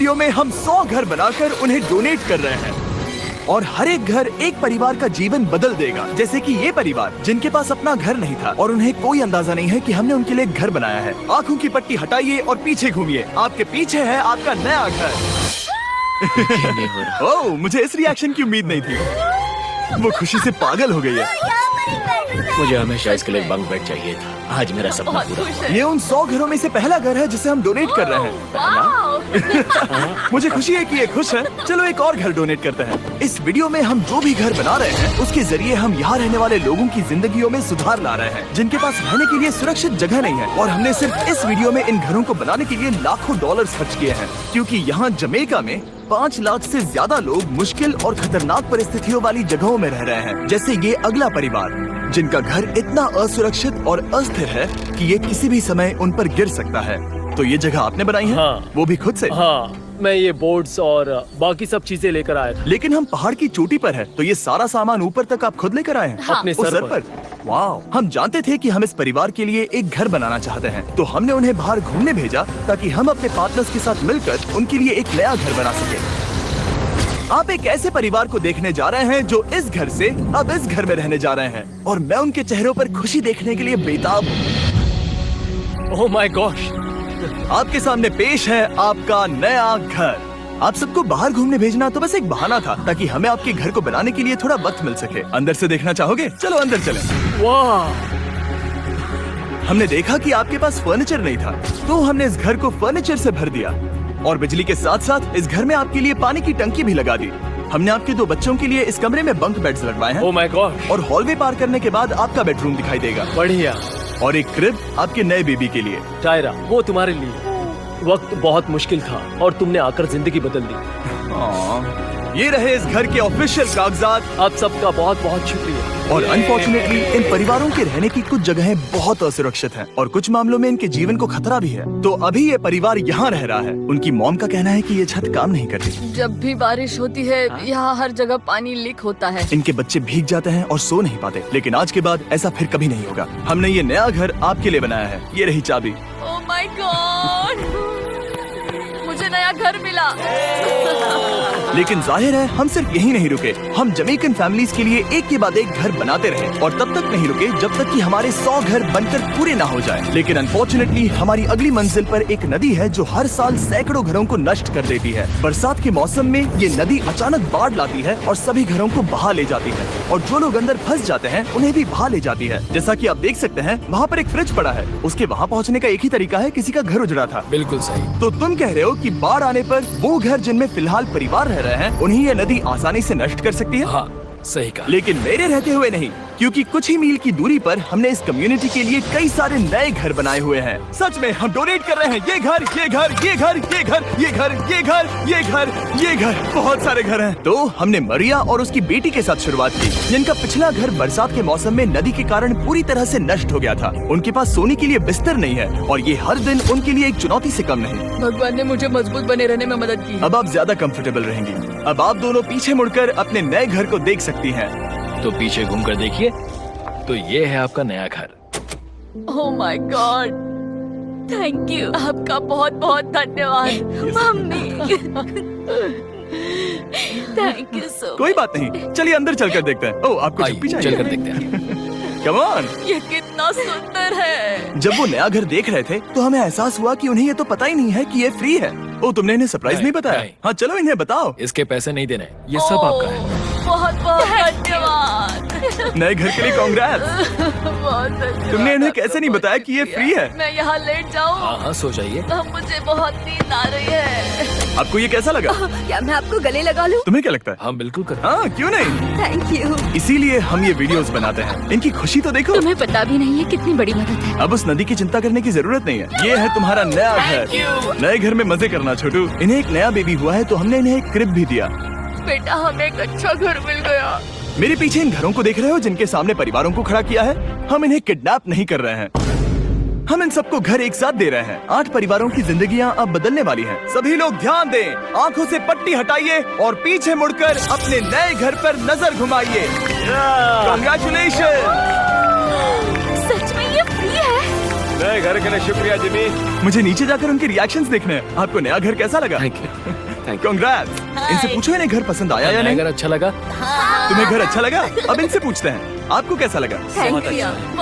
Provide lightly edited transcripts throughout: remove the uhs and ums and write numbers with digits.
Video में हम 100 घर बनाकर उन्हें डोनेट कर रहे हैं और हर एक घर एक परिवार का जीवन बदल देगा। जैसे कि ये परिवार जिनके पास अपना घर नहीं था और उन्हें कोई अंदाजा नहीं है कि हमने उनके लिए एक घर बनाया है। आंखों की पट्टी हटाइए और पीछे घूमिए। आपके पीछे है आपका नया घर। ओह, मुझे इस रिएक्शन की उम्मीद नहीं थी। वो खुशी से पागल हो गई है। मुझे हमेशा इसके लिए बंक बेड चाहिए था। आज मेरा सपना पूरा हुआ। ये उन 100 घरों में से पहला घर है जिसे हम डोनेट कर रहे हैं। मुझे खुशी है कि ये खुश है। चलो एक और घर डोनेट करते हैं। इस वीडियो में हम जो भी घर बना रहे हैं उसके जरिए हम यहाँ रहने वाले लोगों की जिंदगियों में सुधार ला रहे हैं जिनके पास रहने के लिए सुरक्षित जगह नहीं है। और हमने सिर्फ इस वीडियो में इन घरों को बनाने के लिए लाखों डॉलर खर्च किए हैं, क्योंकि यहाँ जमैका में 5 लाख से ज्यादा लोग मुश्किल और खतरनाक परिस्थितियों वाली जगहों में रह रहे हैं। जैसे ये अगला परिवार जिनका घर इतना असुरक्षित और अस्थिर है कि ये किसी भी समय उन पर गिर सकता है। तो ये जगह आपने बनाई है? हाँ। वो भी खुद से? हाँ, मैं ये बोर्ड्स और बाकी सब चीजें लेकर आया था। लेकिन हम पहाड़ की चोटी पर है, तो ये सारा सामान ऊपर तक आप खुद लेकर आए हैं? हाँ। अपने उस सर पर। वाह, हम जानते थे कि हम इस परिवार के लिए एक घर बनाना चाहते हैं, तो हमने उन्हें बाहर घूमने भेजा ताकि हम अपने पार्टनर्स के साथ मिलकर उनके लिए एक नया घर बना सके। आप एक ऐसे परिवार को देखने जा रहे हैं जो इस घर से अब इस घर में रहने जा रहे हैं, और मैं उनके चेहरों पर खुशी देखने के लिए बेताब हूँ। Oh my gosh! आपके सामने पेश है आपका नया घर। आप सबको बाहर घूमने भेजना तो बस एक बहाना था ताकि हमें आपके घर को बनाने के लिए थोड़ा वक्त मिल सके। अंदर से देखना चाहोगे? चलो अंदर चलें। वाह! हमने देखा कि आपके पास फर्नीचर नहीं था, तो हमने इस घर को फर्नीचर से भर दिया और बिजली के साथ साथ इस घर में आपके लिए पानी की टंकी भी लगा दी। हमने आपके 2 बच्चों के लिए इस कमरे में बंक बेड्स लगवाए हैं। Oh my God! और हॉलवे पार करने के बाद आपका बेडरूम दिखाई देगा। बढ़िया। और एक क्रिब आपके नए बेबी के लिए। टायरा, वो तुम्हारे लिए। वक्त बहुत मुश्किल था और तुमने आकर जिंदगी बदल दी। ये रहे इस घर के ऑफिशियल कागजात। आप सबका बहुत बहुत शुक्रिया। और अनफॉर्चुनेटली इन परिवारों के रहने की कुछ जगहें बहुत असुरक्षित हैं और कुछ मामलों में इनके जीवन को खतरा भी है। तो अभी ये परिवार यहाँ रह रहा है। उनकी मॉम का कहना है कि ये छत काम नहीं करती। जब भी बारिश होती है यहाँ हर जगह पानी लीक होता है। इनके बच्चे भीग जाते हैं और सो नहीं पाते। लेकिन आज के बाद ऐसा फिर कभी नहीं होगा। हमने ये नया घर आपके लिए बनाया है। ये रही चाबी। Oh my God! मुझे नया घर मिला। लेकिन जाहिर है हम सिर्फ यही नहीं रुके। हम जमैकन फैमिलीज के लिए एक के बाद एक घर बनाते रहे और तब तक नहीं रुके जब तक कि हमारे 100 घर बनकर पूरे ना हो जाए। लेकिन अनफॉर्चुनेटली हमारी अगली मंजिल पर एक नदी है जो हर साल सैकड़ों घरों को नष्ट कर देती है। बरसात के मौसम में ये नदी अचानक बाढ़ लाती है और सभी घरों को बहा ले जाती है, और जो लोग अंदर फंस जाते हैं उन्हें भी बहा ले जाती है। जैसा कि आप देख सकते हैं वहाँ पर एक फ्रिज पड़ा है। उसके वहाँ पहुँचने का एक ही तरीका है, किसी का घर उजड़ा था। बिल्कुल सही। तो तुम कह रहे हो कि बाढ़ आने पर वो घर जिनमें फिलहाल परिवार रह रहे हैं उन्हें ये नदी आसानी से नष्ट कर सकती है? हाँ, सही कहा। लेकिन मेरे रहते हुए नहीं, क्योंकि कुछ ही मील की दूरी पर हमने इस कम्युनिटी के लिए कई सारे नए घर बनाए हुए हैं। सच में हम डोनेट कर रहे हैं। ये घर, ये घर, ये घर, ये घर, ये घर, ये घर, ये घर, ये घर, बहुत सारे घर हैं। तो हमने मरिया और उसकी बेटी के साथ शुरुआत की, जिनका पिछला घर बरसात के मौसम में नदी के कारण पूरी तरह से नष्ट हो गया था। उनके पास सोने के लिए बिस्तर नहीं है और ये हर दिन उनके लिए एक चुनौती से कम नहीं। भगवान ने मुझे मजबूत बने रहने में मदद की। अब आप ज्यादा कंफर्टेबल रहेंगी। अब आप दोनों पीछे मुड़कर अपने नए घर को देख सकती हैं। तो पीछे घूमकर देखिए, तो ये है आपका नया घर। Oh my God! Thank you. आपका बहुत बहुत धन्यवाद मम्मी। Thank you so. कोई बात नहीं, चलिए अंदर चलकर देखते हैं। ओह, आपको चुप्पी चाहिए? चलकर देखते हैं। Come on. ये कितना सुंदर है। जब वो नया घर देख रहे थे तो हमें एहसास हुआ कि उन्हें ये तो पता ही नहीं है कि ये फ्री है। ओ, तुमने इन्हें सरप्राइज नहीं बताया? नहीं। हाँ, चलो इन्हें बताओ। इसके पैसे नहीं देने, ये सब आपका है। बहुत बहुत धन्यवाद। नए घर के लिए कांग्रेट्स। बहुत धन्यवाद। तुमने इन्हें कैसे नहीं बताया कि ये फ्री है? मैं यहाँ लेट जाऊँ? हाँ हाँ, सो जाइए। अब मुझे बहुत नींद आ रही है। आपको ये कैसा लगा? क्या मैं आपको गले लगा लूं? तुम्हें क्या लगता है? हाँ बिल्कुल कर। हाँ, क्यों नहीं? Thank you. इसीलिए हम ये वीडियोस बनाते हैं। इनकी खुशी तो देखो। तुम्हें पता भी नहीं है कितनी बड़ी मदद है। अब उस नदी की चिंता करने की जरूरत नहीं है। ये है तुम्हारा नया घर। नए घर में मजे करना छोटू। इन्हें एक नया बेबी हुआ है तो हमने इन्हें एक क्रिब भी दिया। बेटा, हमें एक अच्छा घर मिल गया। मेरे पीछे इन घरों को देख रहे हो जिनके सामने परिवारों को खड़ा किया है? हम इन्हें किडनैप नहीं कर रहे हैं। हम इन सबको घर एक साथ दे रहे हैं। 8 परिवारों की जिंदगियां अब बदलने वाली हैं। सभी लोग ध्यान दें, आंखों से पट्टी हटाइए और पीछे मुड़कर अपने नए घर पर नजर घुमाइए। कांग्रेचुलेशन। सच में ये फ्री है? नए घर के लिए शुक्रिया जिमी। मुझे नीचे जाकर उनके रिएक्शंस देखने हैं। आपको नया घर कैसा लगा? Thank you, thank you. Congrats. इनसे पूछो इन्हें घर पसंद आया या नहीं? अगर अच्छा लगा तुम्हें घर अच्छा लगा? अब इनसे पूछते हैं आपको कैसा लगा? Thank you.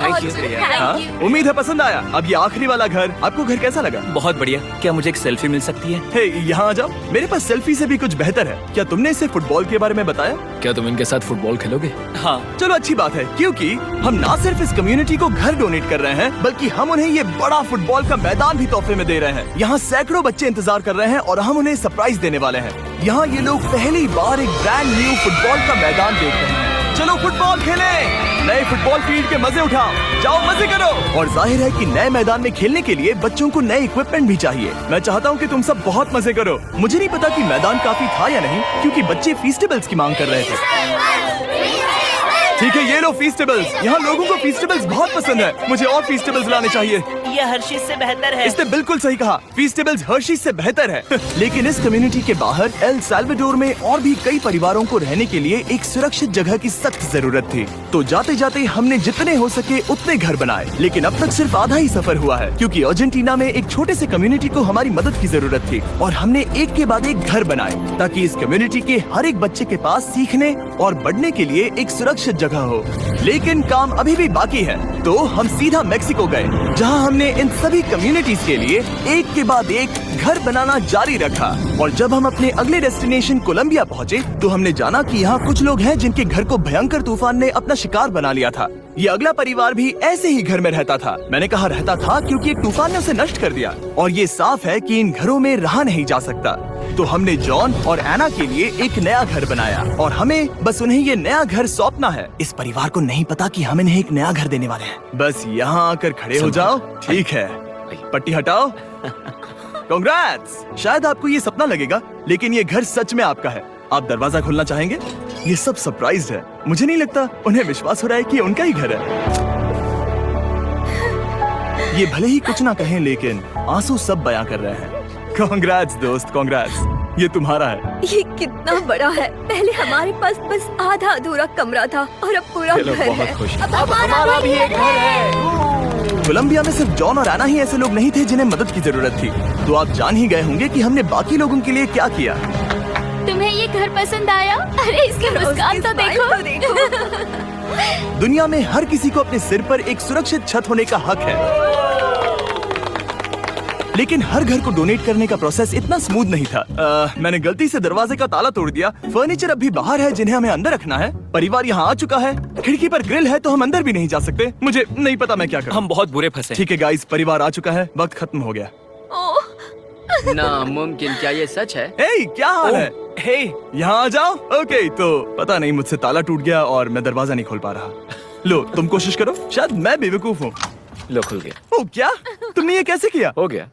Thank you. हाँ? उम्मीद है पसंद आया। अब ये आखिरी वाला घर, आपको घर कैसा लगा? बहुत बढ़िया। क्या मुझे एक सेल्फी मिल सकती है? हे, यहाँ आ जाओ। मेरे पास सेल्फी से भी कुछ बेहतर है। क्या तुमने इसे फुटबॉल के बारे में बताया? क्या तुम इनके साथ फुटबॉल खेलोगे? हाँ। चलो अच्छी बात है, क्योंकि हम ना सिर्फ इस कम्युनिटी को घर डोनेट कर रहे हैं, बल्कि हम उन्हें ये बड़ा फुटबॉल का मैदान भी तोहफे में दे रहे हैं। यहाँ सैकड़ों बच्चे इंतजार कर रहे हैं और हम उन्हें सरप्राइज देने वाले हैं। यहाँ ये लोग पहली बार एक ब्रांड न्यू फुटबॉल का मैदान देख रहे हैं। चलो फुटबॉल खेलें, नए फुटबॉल फील्ड के मजे उठाओ, जाओ मजे करो। और जाहिर है कि नए मैदान में खेलने के लिए बच्चों को नए इक्विपमेंट भी चाहिए। मैं चाहता हूँ कि तुम सब बहुत मजे करो। मुझे नहीं पता कि मैदान काफी था या नहीं, क्योंकि बच्चे फीस्टेबल्स की मांग कर रहे थे। ठीक है, ये लो फीस्टेबल्स। यहाँ लोगों को फीस्टेबल्स बहुत पसंद है। मुझे और फीस्टेबल्स लाने चाहिए। ये हर्षीज से बेहतर है। इसने बिल्कुल सही कहा, फीस्टेबल्स हर्शीज से बेहतर है। लेकिन इस कम्युनिटी के बाहर एल साल्वाडोर में और भी कई परिवारों को रहने के लिए एक सुरक्षित जगह की सख्त जरूरत थी। तो जाते जाते हमने जितने हो सके उतने घर बनाए, लेकिन अब तक सिर्फ आधा ही सफर हुआ है, क्योंकि अर्जेंटीना में एक छोटे से कम्युनिटी को हमारी मदद की जरूरत थी और हमने एक के बाद एक घर बनाए ताकि इस कम्युनिटी के हर एक बच्चे के पास सीखने और बढ़ने के लिए एक सुरक्षित जगह हो। लेकिन काम अभी भी बाकी है, तो हम सीधा मेक्सिको गए, जहां हमने इन सभी कम्युनिटीज के लिए एक के बाद एक घर बनाना जारी रखा। और जब हम अपने अगले डेस्टिनेशन कोलंबिया पहुंचे, तो हमने जाना कि यहाँ कुछ लोग हैं जिनके घर को भयंकर तूफान ने अपना शिकार बना लिया था। ये अगला परिवार भी ऐसे ही घर में रहता था। मैंने कहा रहता था क्योंकि एक तूफान ने उसे नष्ट कर दिया और ये साफ है कि इन घरों में रहा नहीं जा सकता। तो हमने जॉन और एना के लिए एक नया घर बनाया और हमें बस उन्हें ये नया घर सौंपना है। इस परिवार को नहीं पता कि हम इन्हें एक नया घर देने वाले हैं। बस यहाँ आकर खड़े हो जाओ। ठीक है, पट्टी हटाओ। कांग्रेट्स। शायद आपको ये सपना लगेगा, लेकिन ये घर सच में आपका है। आप दरवाजा खोलना चाहेंगे? ये सब सरप्राइज है। मुझे नहीं लगता उन्हें विश्वास हो रहा है कि ये उनका ही घर है। ये भले ही कुछ ना कहें, लेकिन आंसू सब बयां कर रहे हैं। कांग्रेट्स दोस्त, कांग्रेट्स। ये तुम्हारा है। ये कितना बड़ा है। पहले हमारे पास बस आधा अधूरा कमरा था और अब पूरा चलो, घर बहुत है। खुश। अब हमारा भी एक घर है। कोलंबिया में सिर्फ जॉन और एना ही ऐसे लोग नहीं थे जिन्हें मदद की जरूरत थी। तो आप जान ही गए होंगे कि हमने बाकी लोगों के लिए क्या किया। तुम्हें ये घर पसंद आया? अरे इसकी मुस्कान तो देखो। दुनिया में हर किसी को अपने सिर पर एक सुरक्षित छत होने का हक है, लेकिन हर घर को डोनेट करने का प्रोसेस इतना स्मूथ नहीं था। मैंने गलती से दरवाजे का ताला तोड़ दिया। फर्नीचर अब भी बाहर है जिन्हें हमें अंदर रखना है। परिवार यहाँ आ चुका है। खिड़की पर ग्रिल है तो हम अंदर भी नहीं जा सकते। मुझे नहीं पता मैं क्या करूं। हम बहुत बुरे फंसे। ठीक है गाइस, परिवार आ चुका है। वक्त खत्म हो गया। नामुमकिन, क्या ये सच है? ए, क्या हाल है? हे, यहाँ आ जाओ। ओके, तो पता नहीं मुझसे ताला टूट गया और मैं दरवाजा नहीं खोल पा रहा। लो तुम कोशिश करो, शायद मैं बेवकूफ हूँ। लो, खुल गया। ओ क्या? तुमने ये कैसे किया? हो गया।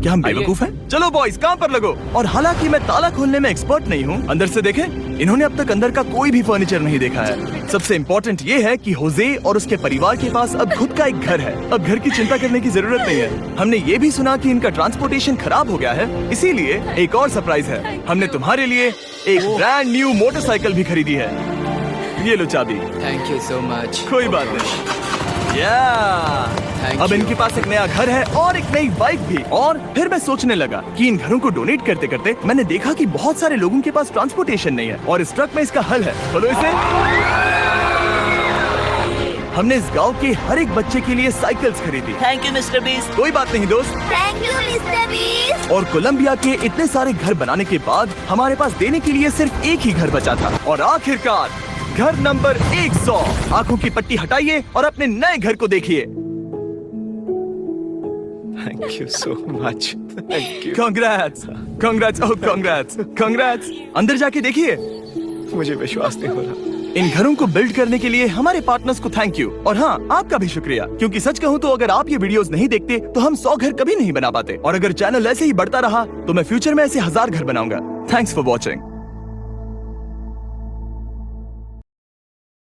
क्या हम बेवकूफ हैं? चलो बॉयज, काम पर लगो। और हालांकि मैं ताला खोलने में एक्सपर्ट नहीं हूँ, अंदर से देखें, इन्होंने अब तक अंदर का कोई भी फर्नीचर नहीं देखा है। सबसे इम्पोर्टेंट ये है कि होजे और उसके परिवार के पास अब खुद का एक घर है। अब घर की चिंता करने की जरूरत नहीं है। हमने ये भी सुना कि इनका ट्रांसपोर्टेशन खराब हो गया है, इसीलिए एक और सरप्राइज है। हमने तुम्हारे लिए एक ब्रांड न्यू मोटरसाइकिल भी खरीदी है। ये लो चाबी। Thank you so much. कोई बात नहीं। Thank अब you. इनके पास एक नया घर है और एक नई बाइक भी। और फिर मैं सोचने लगा कि इन घरों को डोनेट करते करते मैंने देखा कि बहुत सारे लोगों के पास ट्रांसपोर्टेशन नहीं है और इस ट्रक में इसका हल है। बोलो इसे। हमने इस गांव के हर एक बच्चे के लिए साइकिल्स खरीदी। Thank you mister beast. कोई बात नहीं दोस्त। Thank you mister beast. और कोलंबिया के इतने सारे घर बनाने के बाद हमारे पास देने के लिए सिर्फ एक ही घर बचा था। और आखिरकार घर नंबर 100। आंखों की पट्टी हटाइए और अपने नए घर को देखिए। Thank you so much. Thank you. Congrats, congrats, oh congrats, congrats. अंदर जाके देखिए। मुझे विश्वास नहीं हो रहा। इन घरों को बिल्ड करने के लिए हमारे पार्टनर्स को थैंक यू। और हाँ, आपका भी शुक्रिया, क्योंकि सच कहूँ तो अगर आप ये वीडियोस नहीं देखते तो हम 100 घर कभी नहीं बना पाते। और अगर चैनल ऐसे ही बढ़ता रहा तो मैं फ्यूचर में ऐसे 1000 घर बनाऊंगा। Thanks for watching.